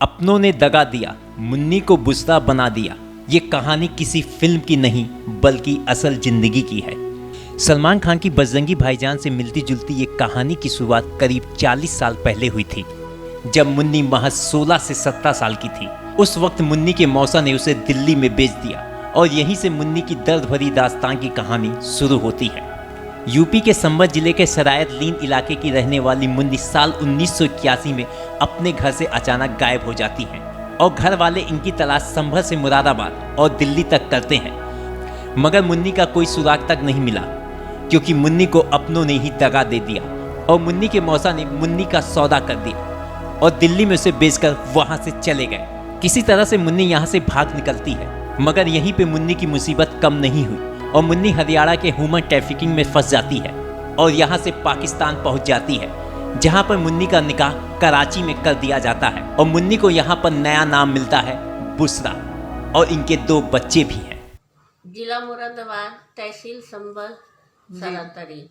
अपनों ने दगा दिया, मुन्नी को बुज़दिल बना दिया। ये कहानी किसी फिल्म की नहीं बल्कि असल जिंदगी की है। सलमान खान की बजरंगी भाईजान से मिलती जुलती ये कहानी की शुरुआत करीब 40 साल पहले हुई थी, जब मुन्नी महज 16 से 17 साल की थी। उस वक्त मुन्नी के मौसा ने उसे दिल्ली में बेच दिया और यहीं से मुन्नी की दर्द भरी दास्तान की कहानी शुरू होती है। यूपी के संभल जिले के सरायत लीन इलाके की रहने वाली मुन्नी साल 1981 में अपने घर से अचानक गायब हो जाती हैं और घर वाले इनकी तलाश संभल से मुरादाबाद और दिल्ली तक करते हैं, मगर मुन्नी का कोई सुराग तक नहीं मिला, क्योंकि मुन्नी को अपनों ने ही दगा दे दिया और मुन्नी के मौसा ने मुन्नी का सौदा कर दिया और दिल्ली में उसे बेचकर वहाँ से चले गए। किसी तरह से मुन्नी यहाँ से भाग निकलती है, मगर यहीं पे मुन्नी की मुसीबत कम नहीं हुई और मुन्नी हरियाणा के ह्यूमन ट्रैफिकिंग में फंस जाती है और यहाँ से पाकिस्तान पहुँच जाती है, जहाँ पर मुन्नी का निकाह कराची में कर दिया जाता है और मुन्नी को यहाँ पर नया नाम मिलता है बुसरा और इनके 2 बच्चे भी हैं। जिला मुरादाबाद, तहसील संभल, सरातरीन।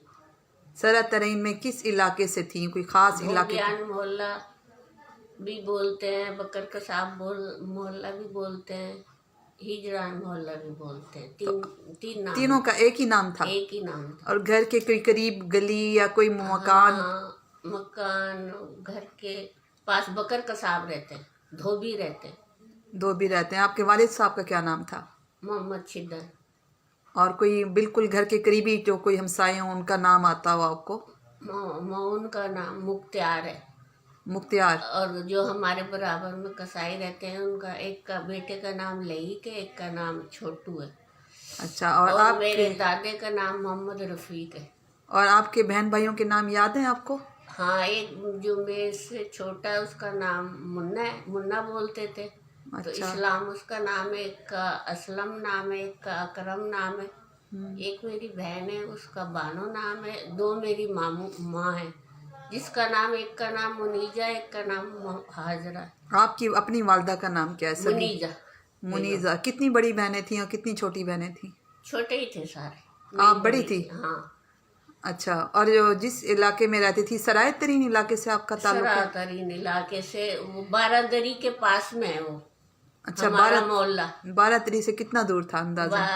सरातरीन में किस इलाके से थी? कोई खास इलाके? मोहल्ला भी बोलते हैं, बकर कसाब मोहल्ला भी बोलते हैं, हिजरान मोहल्ला भी बोलते हैं। तीन नाम। तीनों का एक ही नाम था? एक ही नाम था। और घर के कोई करीब गली या कोई मकान? हाँ, मकान घर के पास बकर कसाब रहते हैं, धोबी रहते हैं। धोबी रहते हैं। आपके वालिद साहब का क्या नाम था? मोहम्मद शिद्दत। और कोई बिल्कुल घर के करीबी जो कोई हमसाये हों उनका नाम आता हो आपको? उनका नाम मुख्तियार है। मुख्तियार। और जो हमारे बराबर में कसाई रहते हैं उनका एक का बेटे का नाम लईक है, एक का नाम छोटू है। अच्छा। और मेरे दादे का नाम मोहम्मद रफीक है। और आपके बहन भाइयों के नाम याद हैं आपको? हाँ, एक जो मेरे से छोटा है उसका नाम मुन्ना है, मुन्ना बोलते थे। अच्छा। तो इस्लाम उसका नाम है, एक का असलम नाम है, एक का अकरम नाम है। एक मेरी बहन है उसका बानो नाम है। 2 मेरी माँ है, जिसका नाम एक का नाम मुनीजा, एक का नाम हाजरा। आपकी अपनी वालदा का नाम क्या है? मुनीजा। मुनीजा। कितनी बड़ी बहनें थी और कितनी छोटी बहनें थी? छोटे ही थे सारे। आप बड़ी थी? हाँ। अच्छा। और जो जिस इलाके में रहती थी, सराय तरीन इलाके से आपका ताल्लुक है? सराय तरीन इलाके से, वो 12 दरी के पास में है वो। अच्छा। हमारा मोहल्ला 12 तरी से कितना दूर था अंदाजा?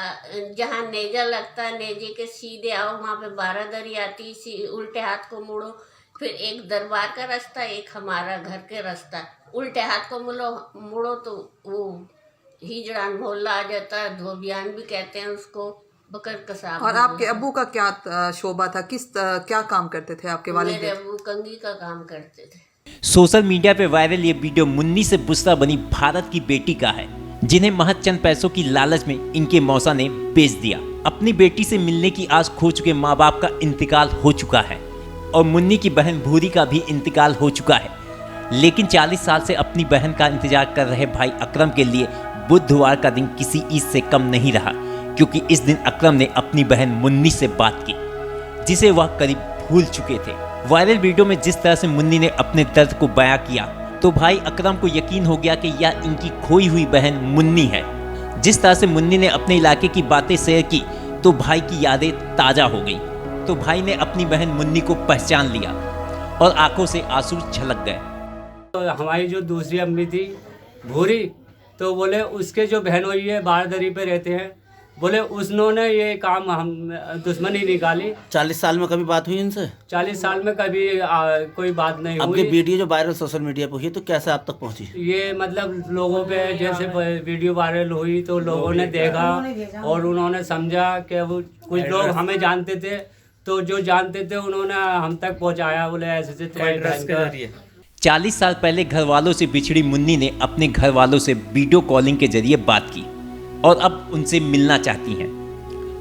जहाँ नेजा लगता है, नेजे के सीधे आओ, वहाँ पे 12 दरी आती, उल्टे हाथ को मुड़ो, फिर एक दरबार का रास्ता, एक हमारा घर के रास्ता। उल्टे हाथ को मुड़ो तो वो हिजड़ान मोहल्ला आ जाता है, धोबियान भी कहते हैं उसको, बकर कसाब। और आपके अब्बू का क्या शोबा था? क्या काम करते थे आपके वालिद? मेरे अब्बू कंघी का काम करते थे। सोशल मीडिया पे वायरल ये वीडियो मुन्नी से बुसरा बनी भारत की बेटी का है, जिन्हें महज चंद पैसों की लालच में इनके मौसा ने बेच दिया। अपनी बेटी से मिलने की आस खो चुके माँ बाप का इंतकाल हो चुका है और मुन्नी की बहन भूरी का भी इंतकाल हो चुका है, लेकिन 40 साल से अपनी बहन का इंतजार कर रहे भाई अकरम के लिए बुधवार का दिन किसी ईद से कम नहीं रहा, क्योंकि इस दिन अकरम ने अपनी बहन मुन्नी से बात की, जिसे वह करीब भूल चुके थे। वायरल वीडियो में जिस तरह से मुन्नी ने अपने दर्द को बयां किया, तो भाई अकरम को यकीन हो गया कि यह इनकी खोई हुई बहन मुन्नी है। जिस तरह से मुन्नी ने अपने इलाके की बातें शेयर की, तो भाई की यादें ताज़ा हो गई। तो भाई ने अपनी बहन मुन्नी को पहचान लिया और आंखों से आंसू छलक गए। तो हमारी जो दूसरी अम्मी थी भूरी, तो बोले उसके जो बहन हुई है 12 दरी पे रहते हैं, बोले उसने ये काम हम दुश्मनी निकाली। 40 साल में कभी बात हुई इनसे? 40 साल में कभी कोई बात नहीं हुई। आपकी वीडियो जो वायरल सोशल मीडिया पे हुई तो कैसे आप तक पहुंची? ये मतलब लोगों पे जैसे वीडियो वायरल हुई तो लोगों ने देखा और उन्होंने समझा कि वो कुछ लोग हमें जानते थे, तो जो जानते थे उन्होंने हम तक पहुँचाया, बोले ऐसे तुम्हारी 40 साल पहले घर वालों से बिछड़ी मुन्नी ने अपने घर वालों से वीडियो कॉलिंग के जरिए बात की और अब उनसे मिलना चाहती हैं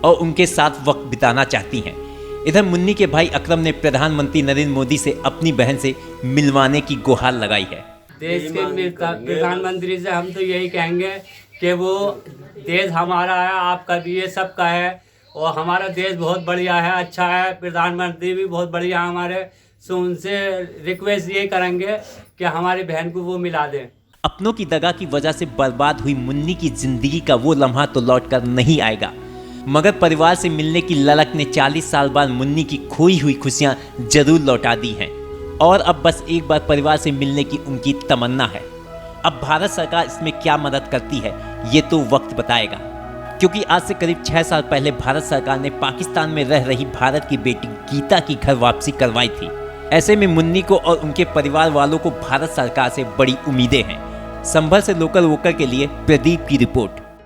और उनके साथ वक्त बिताना चाहती हैं। इधर मुन्नी के भाई अकरम ने प्रधानमंत्री नरेंद्र मोदी से अपनी बहन से मिलवाने की गुहार लगाई है। देश के प्रधानमंत्री से हम तो यही कहेंगे कि वो देश हमारा है, आपका भी है, सबका है, और हमारा देश बहुत बढ़िया है, अच्छा है, प्रधानमंत्री भी बहुत बढ़िया है हमारे। सो उनसे रिक्वेस्ट ये करेंगे कि हमारी बहन को वो मिला दें। अपनों की दगा की वजह से बर्बाद हुई मुन्नी की जिंदगी का वो लम्हा तो लौट कर नहीं आएगा, मगर परिवार से मिलने की ललक ने 40 साल बाद मुन्नी की खोई हुई खुशियां जरूर लौटा दी हैं और अब बस एक बार परिवार से मिलने की उनकी तमन्ना है। अब भारत सरकार इसमें क्या मदद करती है ये तो वक्त बताएगा, क्योंकि आज से करीब 6 साल पहले भारत सरकार ने पाकिस्तान में रह रही भारत की बेटी गीता की घर वापसी करवाई थी। ऐसे में मुन्नी को और उनके परिवार वालों को भारत सरकार से बड़ी उम्मीदें हैं। संभल से लोकल वोकर के लिए प्रदीप की रिपोर्ट।